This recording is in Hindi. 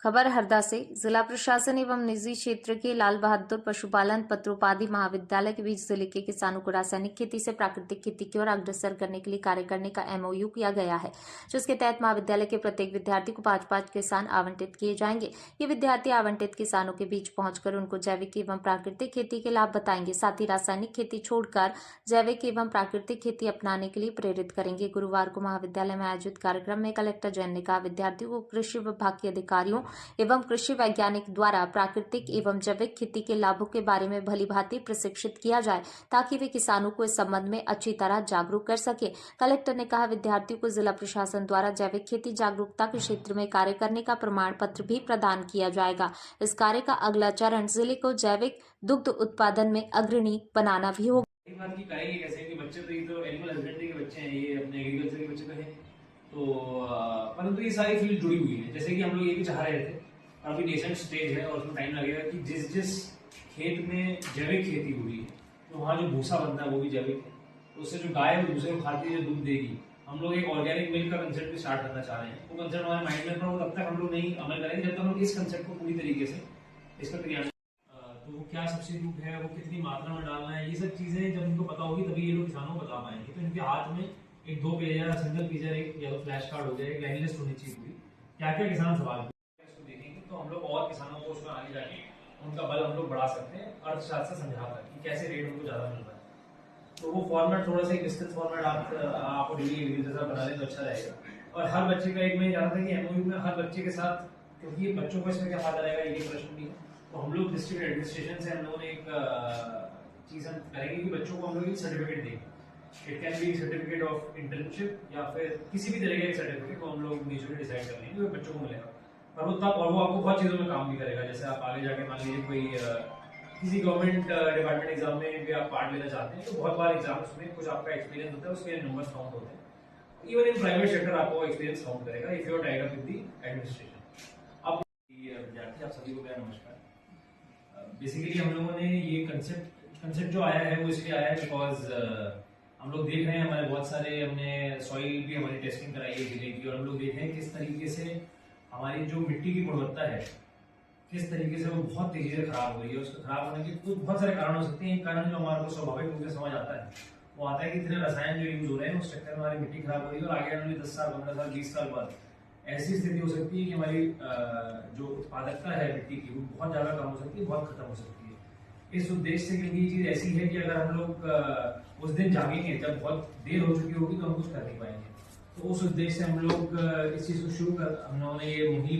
खबर हरदा से। जिला प्रशासन एवं निजी क्षेत्र के लाल बहादुर पशुपालन पत्रोपाधि महाविद्यालय के बीच जिले के किसानों को रासायनिक खेती से प्राकृतिक खेती की ओर अग्रसर करने के लिए कार्य करने का एमओयू किया गया है, जिसके तहत महाविद्यालय के प्रत्येक विद्यार्थी को 5-5 किसान आवंटित किए जाएंगे। ये विद्यार्थी आवंटित किसानों के बीच पहुंचकर उनको जैविक एवं प्राकृतिक खेती के लाभ बताएंगे, साथ ही रासायनिक खेती छोड़कर जैविक एवं प्राकृतिक खेती अपनाने के लिए प्रेरित करेंगे। गुरुवार को महाविद्यालय में आयोजित कार्यक्रम में कलेक्टर जैन ने कहा, विद्यार्थियों को कृषि विभाग के अधिकारियों एवं कृषि वैज्ञानिक द्वारा प्राकृतिक एवं जैविक खेती के लाभों के बारे में भलीभांति प्रशिक्षित किया जाए, ताकि वे किसानों को इस संबंध में अच्छी तरह जागरूक कर सके। कलेक्टर ने कहा, विद्यार्थियों को जिला प्रशासन द्वारा जैविक खेती जागरूकता के क्षेत्र में कार्य करने का प्रमाण पत्र भी प्रदान किया जाएगा। इस कार्य का अगला चरण जिले को जैविक दुग्ध उत्पादन में अग्रणी बनाना भी होगा। बात की करेंगे कैसे कि बच्चे तो ये तो एनिमल हस्बेंड्री के बच्चे हैं, ये अपने एग्रीकल्चर के बच्चे तो हैं, तो परंतु ये सारी फील्ड जुड़ी हुई है। जैसे कि हम लोग ये भी चाह रहे थे, अभी नेसेंट स्टेज है और उसमें टाइम लगेगा कि जिस खेत में जैविक खेती हुई है तो वहाँ जो भूसा बनता है वो भी जैविक है, तो उससे जो गाय है वो भूसे को खाती है, दूध देगी। हम लोग एक ऑर्गेनिक मिल्क का कंसेप्ट भी स्टार्ट करना चाह रहे हैं। वो कंसेप्ट हमारे माइंड में था, तब तक हम लोग नहीं अमल करेंगे जब तक हम लोग इस कंसेप्ट को पूरी तरीके से इसका क्रियान्वयन, तो वो क्या सब्सिट्यूट है, वो कितनी मात्रा में डालना है, ये सब चीजें जब इनको पता होगी तभी ये लोग किसानों को बता पाएंगे। तो इनके हाथ में एक 2 पेज या सिंगल पेज एक या तो फ्लैश कार्ड हो जाए, एक लाइन लिस्ट होनी चाहिए पूरी, क्या क्या किसान सवाल इसको देखेंगे तो हम लोग और किसानों को उसमें आगे जाके उनका बल हम लोग बढ़ा सकते हैं अर्थशास्त्र समझाकर कि कैसे रेट उनको ज्यादा मिल रहा है। तो वो फॉर्मेट थोड़ा सा डिस्टेंस फॉर्मेट आप डेली जैसा बना लें तो अच्छा रहेगा। और हर बच्चे का एक मैं चाहता था कि एमओयू में हर बच्चे के साथ, क्योंकि बच्चों को इसमें क्या फायदा रहेगा ये प्रश्न भी है, तो हम लोग डिस्ट्रिक्ट एडमिनिस्ट्रेशन से हम लोगों ने एक चीज हम करेंगे कि बच्चों को हम लोग एक सर्टिफिकेट देंगे। It can be certificate of internship या फिर किसी भी तरह का सर्टिफिकेट को हम लोग म्यूचुअली डिसाइड कर लेंगे, वो बच्चों को मिलेगा। और वो तब और वो आपको बहुत चीजों में काम भी करेगा। जैसे आप आगे जाके मान लीजिए कोई किसी गवर्नमेंट डिपार्टमेंट एग्जाम में भी आप पार्ट लेना चाहते हैं, तो बहुत बार एग्जाम्स में कुछ आपका एक्सपीरियंस होता है, उसके नंबर्स काउंट होते हैं। इवन इन प्राइवेट सेक्टर आपको एक्सपीरियंस काउंट करेगा if you are tied up with the administration. अब विद्यार्थी आप सभी को मेरा नमस्कार। बेसिकली हम लोगों ने ये कंसेप्ट जो आया है वो इसलिए आया है बिकॉज हम लोग देख रहे हैं, हमारे बहुत सारे हमने सॉइल भी हमारी टेस्टिंग कराई है जिले की, और हम लोग देख रहे हैं किस तरीके से हमारी जो मिट्टी की गुणवत्ता है किस तरीके से वो बहुत तेजी से खराब हो रही है। उसके खराब होने के कुछ बहुत सारे कारण हो सकते हैं। एक कारण जो हमारे को स्वाभाविक रूप से समझ आता है वो आता है कि इतने रसायन जो यूज हो रहे हैं उस चक्कर में हमारी मिट्टी खराब हो रही है, और आगे आने वाले 10 साल 15 साल 20 साल बाद ऐसी स्थिति हो सकती है कि हमारी जो उत्पादकता है मिट्टी की वो बहुत ज्यादा कम हो सकती है, बहुत खत्म हो सकती है। इस उद्देश्य से, क्योंकि ये चीज ऐसी है कि अगर हम लोग उस दिन जागेंगे जब बहुत देर हो चुकी होगी तो हम कुछ कर नहीं पाएंगे। तो उस उद्देश्य से हम लोग इस चीज को शुरू कर हम लोगों ने ये मुहिम